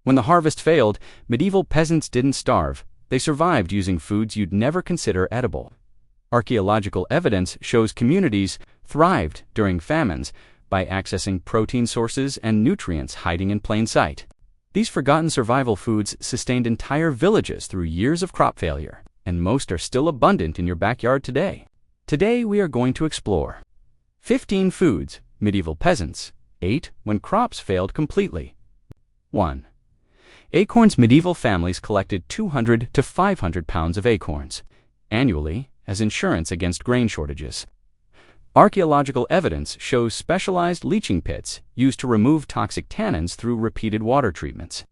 When the harvest failed, medieval peasants didn't starve. They survived using foods you'd never consider edible. Archaeological evidence shows communities thrived during famines by accessing protein sources and nutrients hiding in plain sight. These forgotten survival foods sustained entire villages through years of crop failure, and most are still abundant in your backyard today. Today we are going to explore 15 foods medieval peasants ate when crops failed completely. 1. Acorns. Medieval families collected 200 to 500 pounds of acorns annually as insurance against grain shortages. Archaeological evidence shows specialized leaching pits used to remove toxic tannins through repeated water treatments.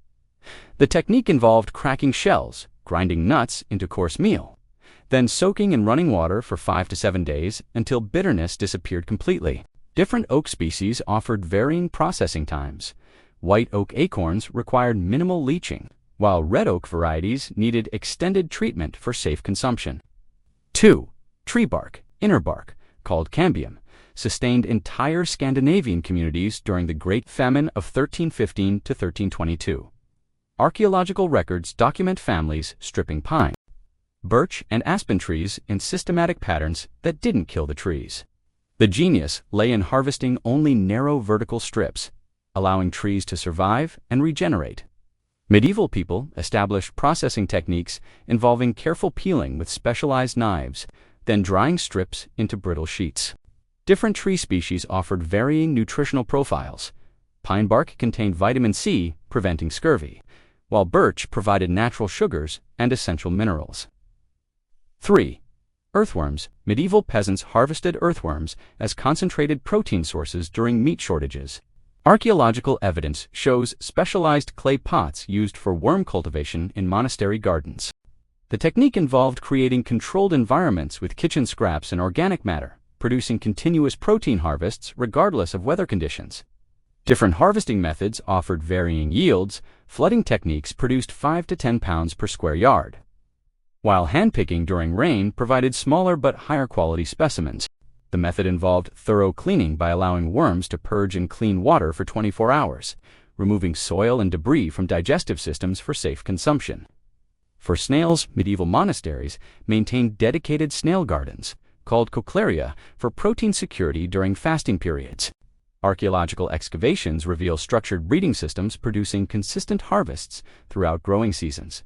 The technique involved cracking shells, grinding nuts into coarse meal, then soaking in running water for 5 to 7 days until bitterness disappeared completely. Different oak species offered varying processing times. White oak acorns required minimal leaching, while red oak varieties needed extended treatment for safe consumption. 2. Tree bark. Inner bark, called cambium, sustained entire Scandinavian communities during the Great Famine of 1315 to 1322. Archaeological records document families stripping pine, birch, and aspen trees in systematic patterns that didn't kill the trees. The genius lay in harvesting only narrow vertical strips, allowing trees to survive and regenerate. Medieval people established processing techniques involving careful peeling with specialized knives, then drying strips into brittle sheets. Different tree species offered varying nutritional profiles. Pine bark contained vitamin C, preventing scurvy, while birch provided natural sugars and essential minerals. 3. Earthworms. Medieval peasants harvested earthworms as concentrated protein sources during meat shortages. Archaeological evidence shows specialized clay pots used for worm cultivation in monastery gardens. The technique involved creating controlled environments with kitchen scraps and organic matter, producing continuous protein harvests regardless of weather conditions. Different harvesting methods offered varying yields. Flooding techniques produced 5 to 10 pounds per square yard, while handpicking during rain provided smaller but higher quality specimens. The method involved thorough cleaning by allowing worms to purge in clean water for 24 hours, removing soil and debris from digestive systems for safe consumption. For snails, medieval monasteries maintained dedicated snail gardens, called cochlearia, for protein security during fasting periods. Archaeological excavations reveal structured breeding systems producing consistent harvests throughout growing seasons.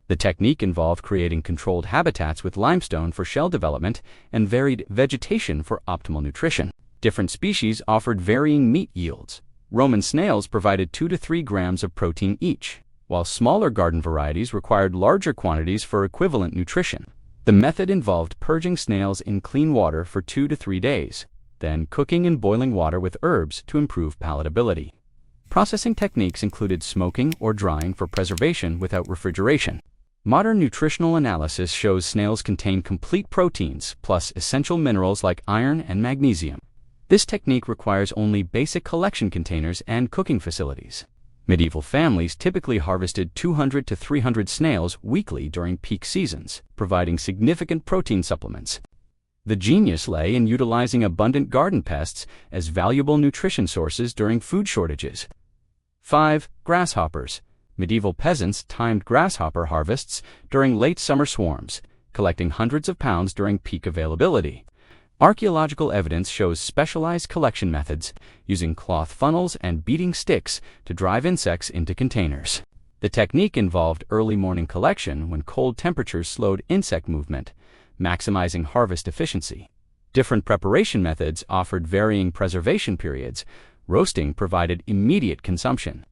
The technique involved creating controlled habitats with limestone for shell development and varied vegetation for optimal nutrition. Different species offered varying meat yields. Roman snails provided 2 to 3 grams of protein each, while smaller garden varieties required larger quantities for equivalent nutrition. The method involved purging snails in clean water for 2 to 3 days, then cooking in boiling water with herbs to improve palatability. Processing techniques included smoking or drying for preservation without refrigeration. Modern nutritional analysis shows snails contain complete proteins plus essential minerals like iron and magnesium. This technique requires only basic collection containers and cooking facilities. Medieval families typically harvested 200 to 300 snails weekly during peak seasons, providing significant protein supplements. The genius lay in utilizing abundant garden pests as valuable nutrition sources during food shortages. 5. Grasshoppers. Medieval peasants timed grasshopper harvests during late summer swarms, collecting hundreds of pounds during peak availability. Archaeological evidence shows specialized collection methods, using cloth funnels and beating sticks to drive insects into containers. The technique involved early morning collection when cold temperatures slowed insect movement, maximizing harvest efficiency. Different preparation methods offered varying preservation periods. Roasting provided immediate consumption,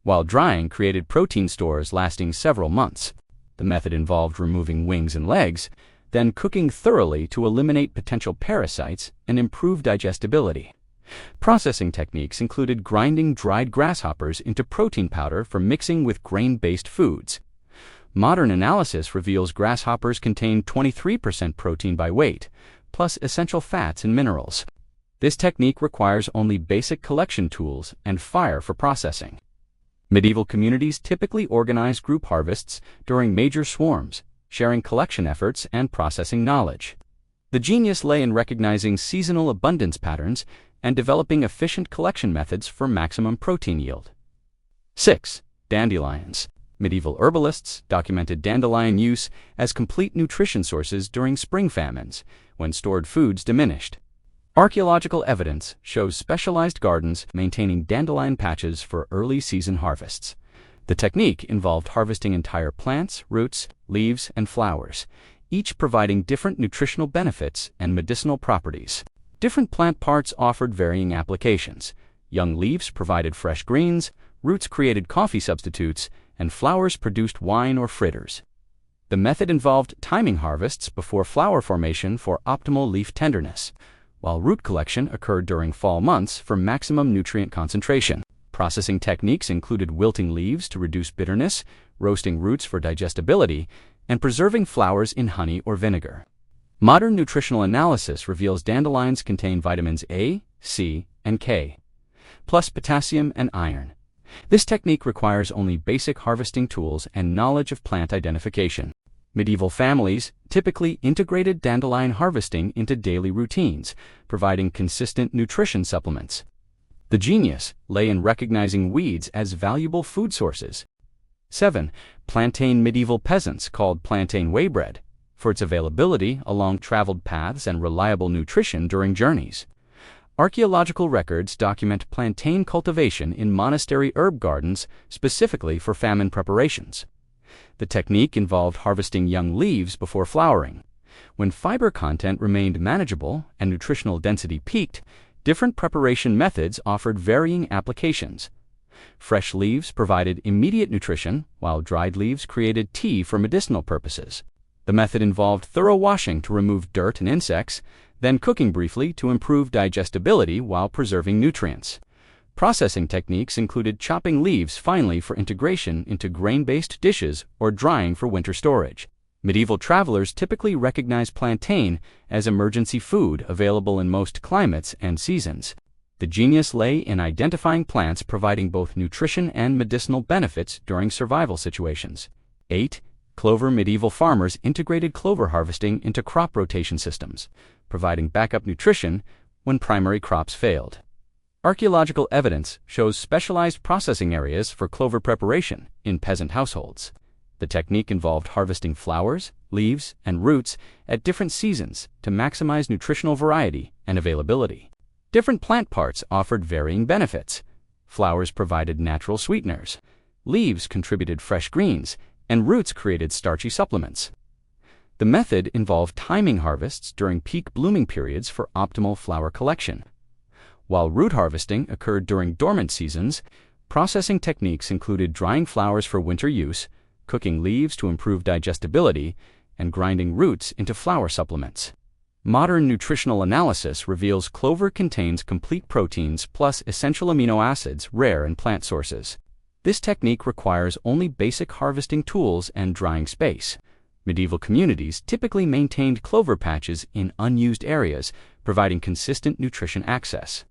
while drying created protein stores lasting several months. The method involved removing wings and legs, then cooking thoroughly to eliminate potential parasites and improve digestibility. Processing techniques included grinding dried grasshoppers into protein powder for mixing with grain-based foods. Modern analysis reveals grasshoppers contain 23% protein by weight, plus essential fats and minerals. This technique requires only basic collection tools and fire for processing. Medieval communities typically organized group harvests during major swarms, sharing collection efforts and processing knowledge. The genius lay in recognizing seasonal abundance patterns and developing efficient collection methods for maximum protein yield. 6. Dandelions. Medieval herbalists documented dandelion use as complete nutrition sources during spring famines, when stored foods diminished. Archaeological evidence shows specialized gardens maintaining dandelion patches for early season harvests. The technique involved harvesting entire plants, roots, leaves, and flowers, each providing different nutritional benefits and medicinal properties. Different plant parts offered varying applications. Young leaves provided fresh greens, roots created coffee substitutes, and flowers produced wine or fritters. The method involved timing harvests before flower formation for optimal leaf tenderness, while root collection occurred during fall months for maximum nutrient concentration. Processing techniques included wilting leaves to reduce bitterness, roasting roots for digestibility, and preserving flowers in honey or vinegar. Modern nutritional analysis reveals dandelions contain vitamins A, C, and K, plus potassium and iron. This technique requires only basic harvesting tools and knowledge of plant identification. Medieval families typically integrated dandelion harvesting into daily routines, providing consistent nutrition supplements. The genius lay in recognizing weeds as valuable food sources. 7. Plantain. Medieval peasants called plantain waybread for its availability along traveled paths and reliable nutrition during journeys. Archaeological records document plantain cultivation in monastery herb gardens specifically for famine preparations. The technique involved harvesting young leaves before flowering. When fiber content remained manageable and nutritional density peaked, different preparation methods offered varying applications. Fresh leaves provided immediate nutrition, while dried leaves created tea for medicinal purposes. The method involved thorough washing to remove dirt and insects, then cooking briefly to improve digestibility while preserving nutrients. Processing techniques included chopping leaves finely for integration into grain-based dishes or drying for winter storage. Medieval travelers typically recognized plantain as emergency food available in most climates and seasons. The genius lay in identifying plants providing both nutrition and medicinal benefits during survival situations. 8. Clover. Medieval farmers integrated clover harvesting into crop rotation systems, providing backup nutrition when primary crops failed. Archaeological evidence shows specialized processing areas for clover preparation in peasant households. The technique involved harvesting flowers, leaves, and roots at different seasons to maximize nutritional variety and availability. Different plant parts offered varying benefits. Flowers provided natural sweeteners, leaves contributed fresh greens, and roots created starchy supplements. The method involved timing harvests during peak blooming periods for optimal flower collection. While root harvesting occurred during dormant seasons, processing techniques included drying flowers for winter use, cooking leaves to improve digestibility, and grinding roots into flower supplements. Modern nutritional analysis reveals clover contains complete proteins plus essential amino acids rare in plant sources. This technique requires only basic harvesting tools and drying space. Medieval communities typically maintained clover patches in unused areas, providing consistent nutrition access.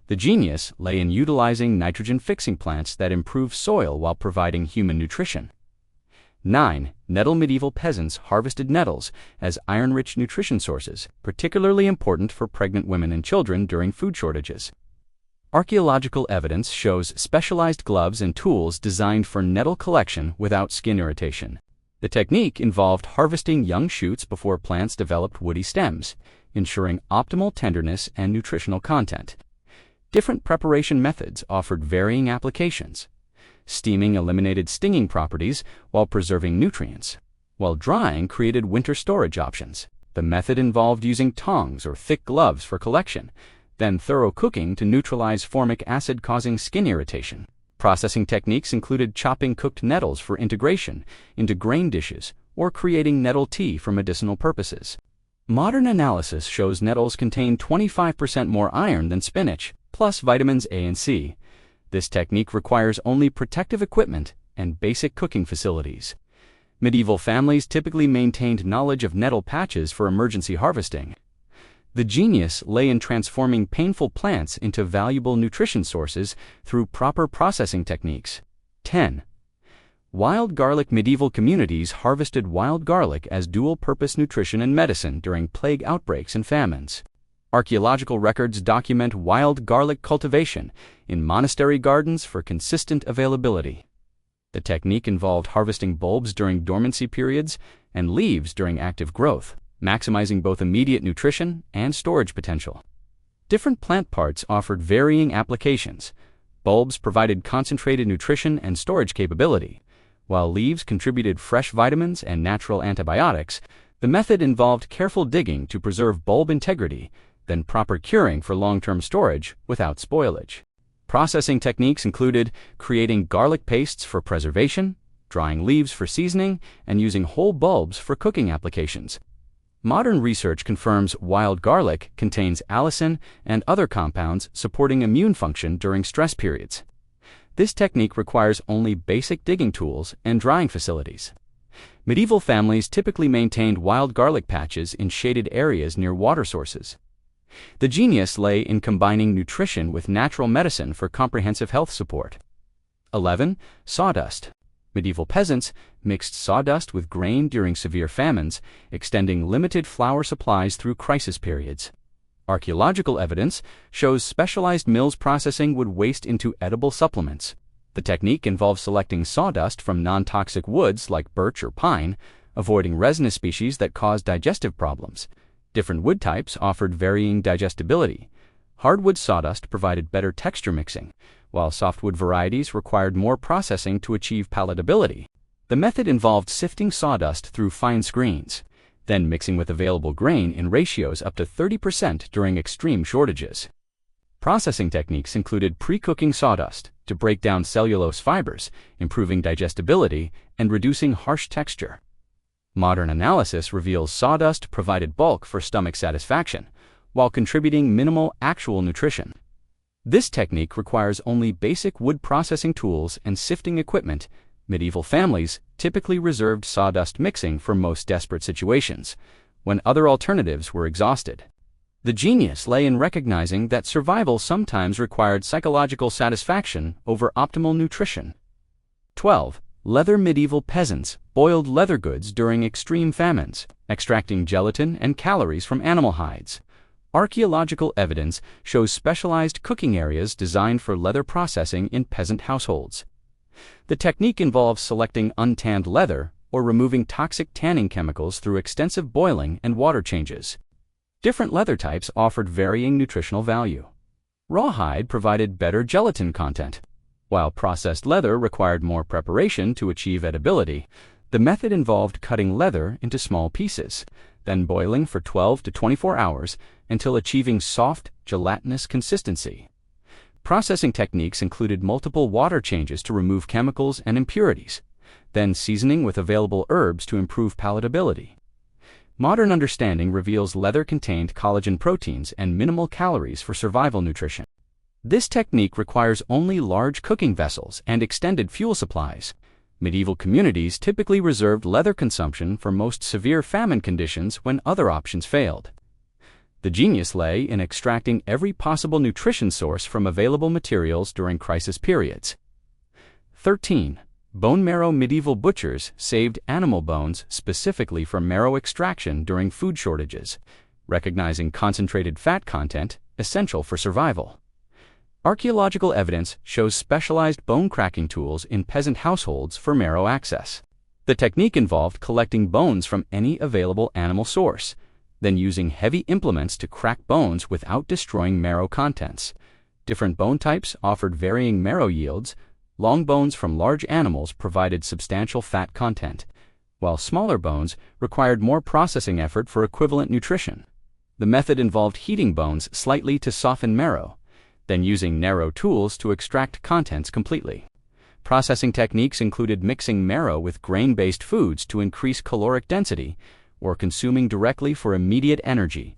The genius lay in utilizing nitrogen-fixing plants that improve soil while providing human nutrition. 9. Nettle. Medieval peasants harvested nettles as iron-rich nutrition sources, particularly important for pregnant women and children during food shortages. Archaeological evidence shows specialized gloves and tools designed for nettle collection without skin irritation. The technique involved harvesting young shoots before plants developed woody stems, ensuring optimal tenderness and nutritional content. Different preparation methods offered varying applications. Steaming eliminated stinging properties while preserving nutrients, while drying created winter storage options. The method involved using tongs or thick gloves for collection, then thorough cooking to neutralize formic acid causing skin irritation. Processing techniques included chopping cooked nettles for integration into grain dishes or creating nettle tea for medicinal purposes. Modern analysis shows nettles contain 25% more iron than spinach, plus vitamins A and C. This technique requires only protective equipment and basic cooking facilities. Medieval families typically maintained knowledge of nettle patches for emergency harvesting. The genius lay in transforming painful plants into valuable nutrition sources through proper processing techniques. 10. Wild garlic. Medieval communities harvested wild garlic as dual-purpose nutrition and medicine during plague outbreaks and famines. Archaeological records document wild garlic cultivation in monastery gardens for consistent availability. The technique involved harvesting bulbs during dormancy periods and leaves during active growth, maximizing both immediate nutrition and storage potential. Different plant parts offered varying applications. Bulbs provided concentrated nutrition and storage capability, while leaves contributed fresh vitamins and natural antibiotics. The method involved careful digging to preserve bulb integrity, then proper curing for long-term storage without spoilage. Processing techniques included creating garlic pastes for preservation, drying leaves for seasoning, and using whole bulbs for cooking applications. Modern research confirms wild garlic contains allicin and other compounds supporting immune function during stress periods. This technique requires only basic digging tools and drying facilities. Medieval families typically maintained wild garlic patches in shaded areas near water sources. The genius lay in combining nutrition with natural medicine for comprehensive health support. 11. Sawdust. Medieval peasants mixed sawdust with grain during severe famines, extending limited flour supplies through crisis periods. Archaeological evidence shows specialized mills processing would waste into edible supplements. The technique involves selecting sawdust from non-toxic woods like birch or pine, avoiding resinous species that cause digestive problems. Different wood types offered varying digestibility. Hardwood sawdust provided better texture mixing, while softwood varieties required more processing to achieve palatability. The method involved sifting sawdust through fine screens, then mixing with available grain in ratios up to 30% during extreme shortages. Processing techniques included pre-cooking sawdust to break down cellulose fibers, improving digestibility and reducing harsh texture. Modern analysis reveals sawdust provided bulk for stomach satisfaction, while contributing minimal actual nutrition. This technique requires only basic wood processing tools and sifting equipment. Medieval families typically reserved sawdust mixing for most desperate situations, when other alternatives were exhausted. The genius lay in recognizing that survival sometimes required psychological satisfaction over optimal nutrition. 12. Leather. Medieval peasants boiled leather goods during extreme famines, extracting gelatin and calories from animal hides. Archaeological evidence shows specialized cooking areas designed for leather processing in peasant households. The technique involves selecting untanned leather or removing toxic tanning chemicals through extensive boiling and water changes. Different leather types offered varying nutritional value. Rawhide provided better gelatin content, while processed leather required more preparation to achieve edibility. The method involved cutting leather into small pieces, then boiling for 12 to 24 hours until achieving soft, gelatinous consistency. Processing techniques included multiple water changes to remove chemicals and impurities, then seasoning with available herbs to improve palatability. Modern understanding reveals leather contained collagen proteins and minimal calories for survival nutrition. This technique requires only large cooking vessels and extended fuel supplies. Medieval communities typically reserved leather consumption for most severe famine conditions when other options failed. The genius lay in extracting every possible nutrition source from available materials during crisis periods. 13. Bone marrow. Medieval butchers saved animal bones specifically for marrow extraction during food shortages, recognizing concentrated fat content essential for survival. Archaeological evidence shows specialized bone-cracking tools in peasant households for marrow access. The technique involved collecting bones from any available animal source, then using heavy implements to crack bones without destroying marrow contents. Different bone types offered varying marrow yields. Long bones from large animals provided substantial fat content, while smaller bones required more processing effort for equivalent nutrition. The method involved heating bones slightly to soften marrow, then using narrow tools to extract contents completely. Processing techniques included mixing marrow with grain-based foods to increase caloric density or consuming directly for immediate energy.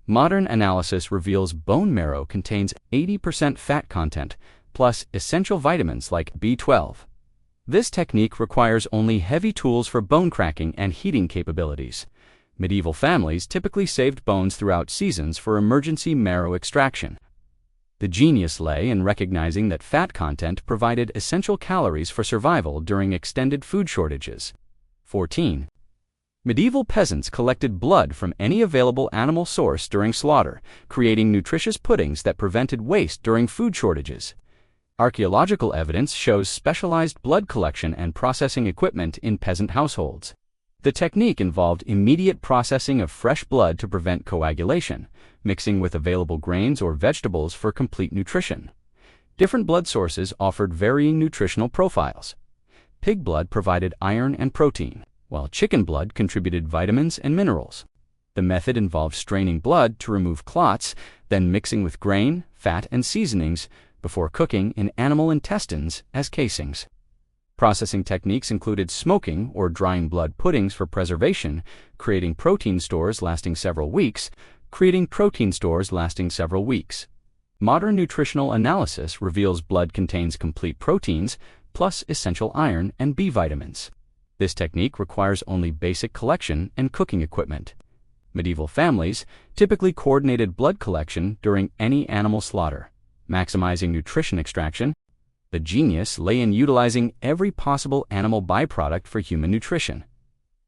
Modern analysis reveals bone marrow contains 80% fat content plus essential vitamins like B12. This technique requires only heavy tools for bone cracking and heating capabilities. Medieval families typically saved bones throughout seasons for emergency marrow extraction. The genius lay in recognizing that fat content provided essential calories for survival during extended food shortages. 14. Medieval peasants collected blood from any available animal source during slaughter, creating nutritious puddings that prevented waste during food shortages. Archaeological evidence shows specialized blood collection and processing equipment in peasant households. The technique involved immediate processing of fresh blood to prevent coagulation, mixing with available grains or vegetables for complete nutrition. Different blood sources offered varying nutritional profiles. Pig blood provided iron and protein, while chicken blood contributed vitamins and minerals. The method involved straining blood to remove clots, then mixing with grain, fat, and seasonings before cooking in animal intestines as casings. Processing techniques included smoking or drying blood puddings for preservation, creating protein stores lasting several weeks. Modern nutritional analysis reveals blood contains complete proteins, plus essential iron and B vitamins. This technique requires only basic collection and cooking equipment. Medieval families typically coordinated blood collection during any animal slaughter, maximizing nutrition extraction. The genius lay in utilizing every possible animal byproduct for human nutrition.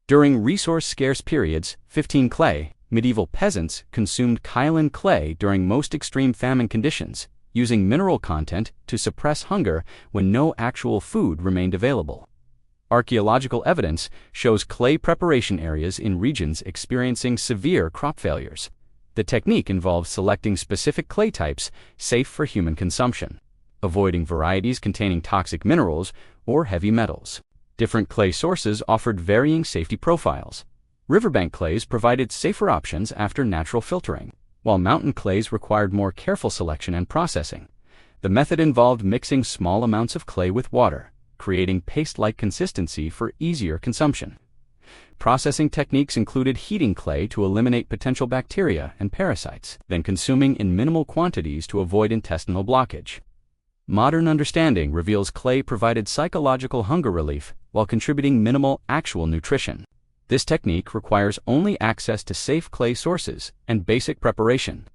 During resource-scarce periods, 15 clay, medieval peasants consumed kaolin clay during most extreme famine conditions, using mineral content to suppress hunger when no actual food remained available. Archaeological evidence shows clay preparation areas in regions experiencing severe crop failures. The technique involves selecting specific clay types safe for human consumption, avoiding varieties containing toxic minerals or heavy metals. Different clay sources offered varying safety profiles. Riverbank clays provided safer options after natural filtering, while mountain clays required more careful selection and processing. The method involved mixing small amounts of clay with water, creating paste-like consistency for easier consumption. Processing techniques included heating clay to eliminate potential bacteria and parasites, then consuming in minimal quantities to avoid intestinal blockage. Modern understanding reveals clay provided psychological hunger relief while contributing minimal actual nutrition. This technique requires only access to safe clay sources and basic preparation.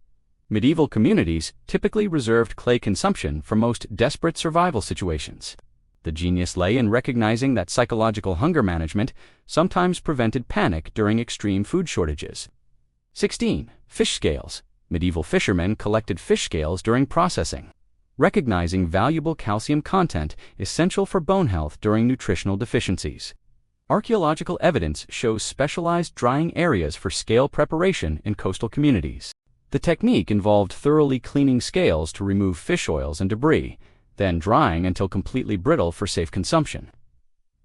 Medieval communities typically reserved clay consumption for most desperate survival situations. The genius lay in recognizing that psychological hunger management sometimes prevented panic during extreme food shortages. 16. Fish scales. Medieval fishermen collected fish scales during processing, recognizing valuable calcium content essential for bone health during nutritional deficiencies. Archaeological evidence shows specialized drying areas for scale preparation in coastal communities. The technique involved thoroughly cleaning scales to remove fish oils and debris, then drying until completely brittle for safe consumption.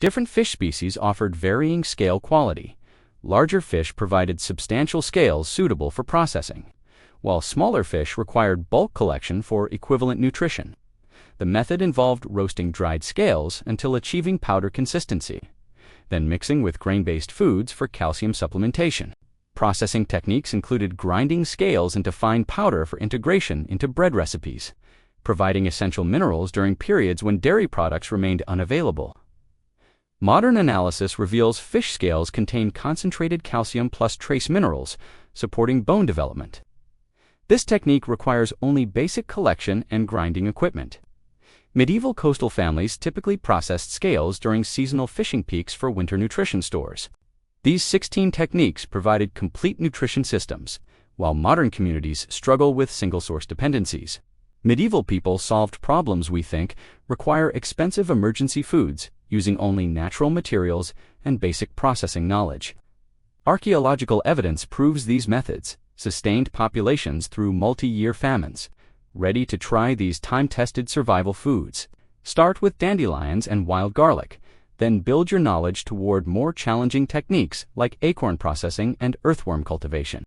Different fish species offered varying scale quality. Larger fish provided substantial scales suitable for processing, while smaller fish required bulk collection for equivalent nutrition. The method involved roasting dried scales until achieving powder consistency, then mixing with grain-based foods for calcium supplementation. Processing techniques included grinding scales into fine powder for integration into bread recipes, providing essential minerals during periods when dairy products remained unavailable. Modern analysis reveals fish scales contain concentrated calcium plus trace minerals, supporting bone development. This technique requires only basic collection and grinding equipment. Medieval coastal families typically processed scales during seasonal fishing peaks for winter nutrition stores. These 16 techniques provided complete nutrition systems, while modern communities struggle with single-source dependencies. Medieval people solved problems we think require expensive emergency foods using only natural materials and basic processing knowledge. Archaeological evidence proves these methods sustained populations through multi-year famines. Ready to try these time-tested survival foods? Start with dandelions and wild garlic, then build your knowledge toward more challenging techniques like acorn processing and earthworm cultivation.